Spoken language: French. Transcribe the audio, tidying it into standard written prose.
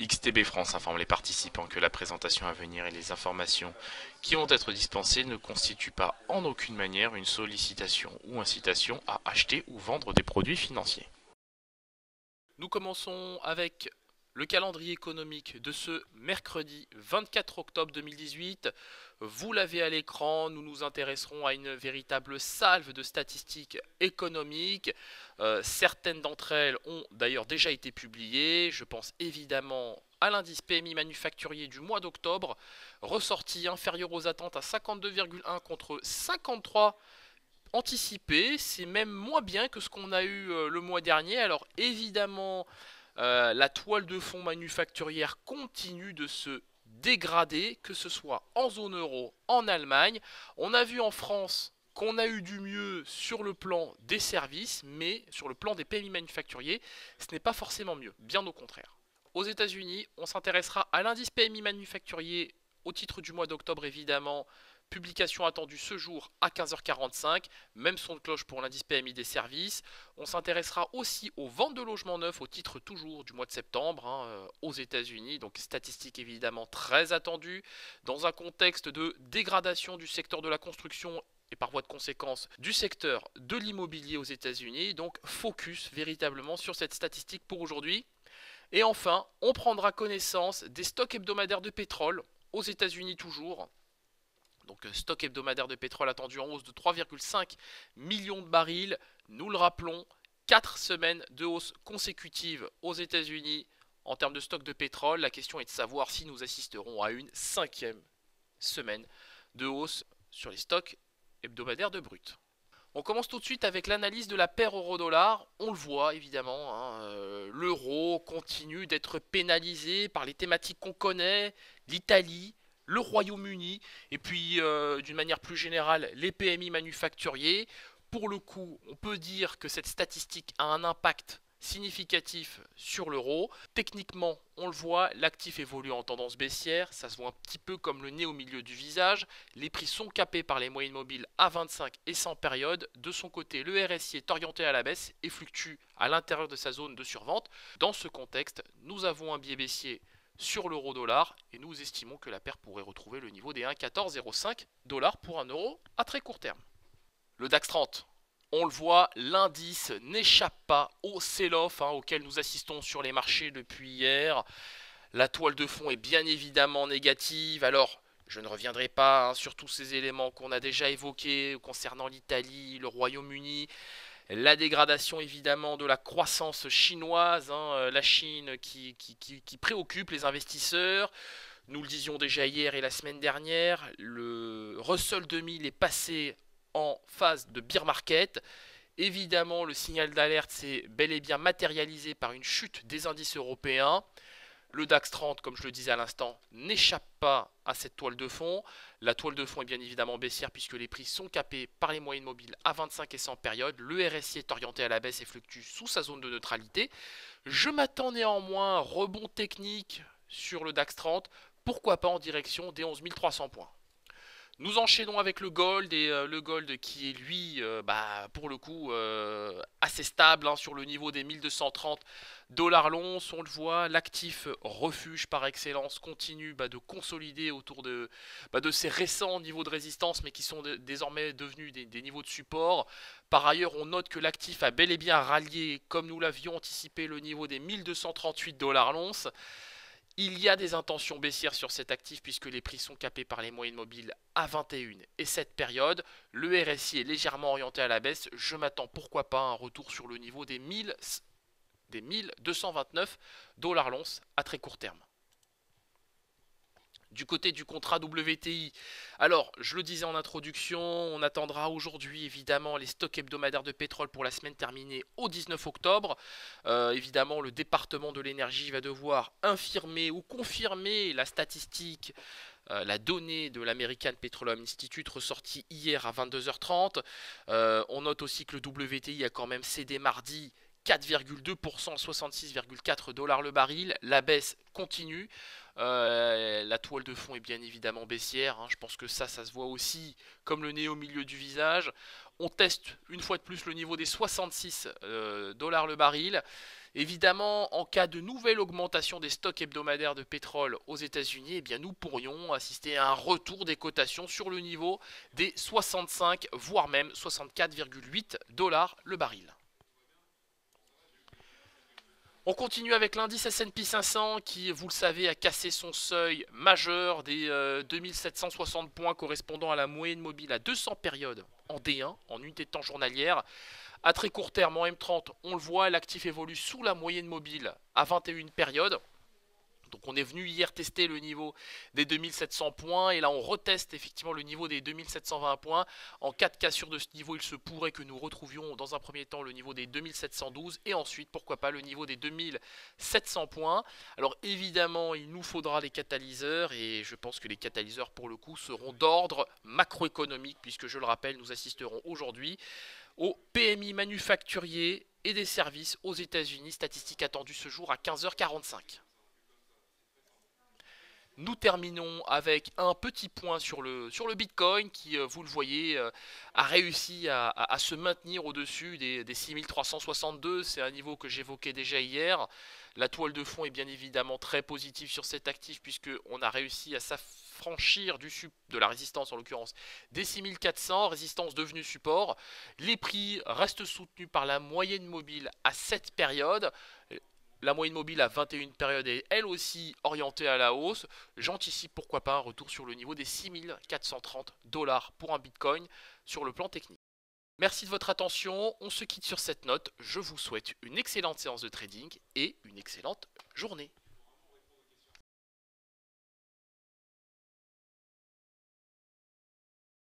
XTB France informe les participants que la présentation à venir et les informations qui vont être dispensées ne constituent pas en aucune manière une sollicitation ou incitation à acheter ou vendre des produits financiers. Nous commençons avec le calendrier économique de ce mercredi 24 octobre 2018. Vous l'avez à l'écran, nous nous intéresserons à une véritable salve de statistiques économiques. Certaines d'entre elles ont d'ailleurs déjà été publiées. Je pense évidemment à l'indice PMI manufacturier du mois d'octobre, ressorti inférieur aux attentes à 52,1 contre 53 anticipé. C'est même moins bien que ce qu'on a eu le mois dernier. Alors évidemment, la toile de fond manufacturière continue de se dégrader, que ce soit en zone euro, en Allemagne. On a vu en France qu'on a eu du mieux sur le plan des services, mais sur le plan des PMI manufacturiers, ce n'est pas forcément mieux, bien au contraire. Aux États-Unis, on s'intéressera à l'indice PMI manufacturier au titre du mois d'octobre évidemment. Publication attendue ce jour à 15h45, même son de cloche pour l'indice PMI des services. On s'intéressera aussi aux ventes de logements neufs au titre toujours du mois de septembre aux États-Unis. Donc statistique évidemment très attendue dans un contexte de dégradation du secteur de la construction et par voie de conséquence du secteur de l'immobilier aux États-Unis. Donc focus véritablement sur cette statistique pour aujourd'hui. Et enfin, on prendra connaissance des stocks hebdomadaires de pétrole aux États-Unis toujours. Donc stock hebdomadaire de pétrole attendu en hausse de 3,5 millions de barils. Nous le rappelons, 4 semaines de hausse consécutive aux États-Unis en termes de stock de pétrole. La question est de savoir si nous assisterons à une 5e semaine de hausse sur les stocks hebdomadaires de brut. On commence tout de suite avec l'analyse de la paire euro-dollar. On le voit évidemment, l'euro continue d'être pénalisé par les thématiques qu'on connaît, l'Italie, le Royaume-Uni et puis d'une manière plus générale les PMI manufacturiers. Pour le coup, on peut dire que cette statistique a un impact significatif sur l'euro. Techniquement, on le voit, l'actif évolue en tendance baissière, ça se voit un petit peu comme le nez au milieu du visage. Les prix sont capés par les moyennes mobiles à 25 et 100 périodes. De son côté, le RSI est orienté à la baisse et fluctue à l'intérieur de sa zone de survente. Dans ce contexte, nous avons un biais baissier sur l'euro-dollar et nous estimons que la paire pourrait retrouver le niveau des 1,1405 $ pour un euro à très court terme. Le DAX 30, on le voit, l'indice n'échappe pas au sell-off auquel nous assistons sur les marchés depuis hier. La toile de fond est bien évidemment négative. Alors, je ne reviendrai pas sur tous ces éléments qu'on a déjà évoqués concernant l'Italie, le Royaume-Uni. La dégradation évidemment de la croissance chinoise, la Chine qui préoccupe les investisseurs. Nous le disions déjà hier et la semaine dernière, le Russell 2000 est passé en phase de bear market. Évidemment, le signal d'alerte s'est bel et bien matérialisé par une chute des indices européens. Le DAX 30, comme je le disais à l'instant, n'échappe pas à cette toile de fond. La toile de fond est bien évidemment baissière puisque les prix sont capés par les moyennes mobiles à 25 et 100 périodes. Le RSI est orienté à la baisse et fluctue sous sa zone de neutralité. Je m'attends néanmoins à un rebond technique sur le DAX 30. Pourquoi pas en direction des 11 300 points. Nous enchaînons avec le gold et le gold qui est lui pour le coup assez stable sur le niveau des 1230 $ l'once. On le voit, l'actif refuge par excellence continue de consolider autour de ces récents niveaux de résistance mais qui sont désormais devenus des niveaux de support. Par ailleurs, on note que l'actif a bel et bien rallié comme nous l'avions anticipé le niveau des 1238 $ l'once. Il y a des intentions baissières sur cet actif puisque les prix sont capés par les moyennes mobiles à 21 et cette période. Le RSI est légèrement orienté à la baisse. Je m'attends pourquoi pas à un retour sur le niveau des 1229 $ l'once à très court terme. Du côté du contrat WTI, alors je le disais en introduction, on attendra aujourd'hui évidemment les stocks hebdomadaires de pétrole pour la semaine terminée au 19 octobre. Évidemment le département de l'énergie va devoir infirmer ou confirmer la statistique, la donnée de l'American Petroleum Institute ressortie hier à 22h30. On note aussi que le WTI a quand même cédé mardi 4,2% à 66,4 $ le baril. La baisse continue. La toile de fond est bien évidemment baissière, hein. Je pense que ça se voit aussi comme le nez au milieu du visage. On teste une fois de plus le niveau des 66 $ le baril. Évidemment, en cas de nouvelle augmentation des stocks hebdomadaires de pétrole aux États-Unis, eh bien nous pourrions assister à un retour des cotations sur le niveau des 65 voire même 64,8 $ le baril. On continue avec l'indice S&P 500 qui, vous le savez, a cassé son seuil majeur des 2760 points correspondant à la moyenne mobile à 200 périodes en D1, en unité de temps journalière. À très court terme, en M30, on le voit, l'actif évolue sous la moyenne mobile à 21 périodes. Donc on est venu hier tester le niveau des 2700 points et là on reteste effectivement le niveau des 2720 points. En 4 cas sur de ce niveau, il se pourrait que nous retrouvions dans un premier temps le niveau des 2712 et ensuite pourquoi pas le niveau des 2700 points. Alors évidemment il nous faudra des catalyseurs et je pense que les catalyseurs pour le coup seront d'ordre macroéconomique puisque je le rappelle nous assisterons aujourd'hui au PMI manufacturier et des services aux États-Unis, statistique attendue ce jour à 15h45. Nous terminons avec un petit point sur le Bitcoin qui, vous le voyez, a réussi à se maintenir au-dessus des 6362. C'est un niveau que j'évoquais déjà hier. La toile de fond est bien évidemment très positive sur cet actif puisqu'on a réussi à s'affranchir de la résistance, en l'occurrence des 6400, résistance devenue support. Les prix restent soutenus par la moyenne mobile à cette période. La moyenne mobile à 21 périodes est elle aussi orientée à la hausse. J'anticipe pourquoi pas un retour sur le niveau des 6430 $ pour un Bitcoin sur le plan technique. Merci de votre attention, on se quitte sur cette note. Je vous souhaite une excellente séance de trading et une excellente journée.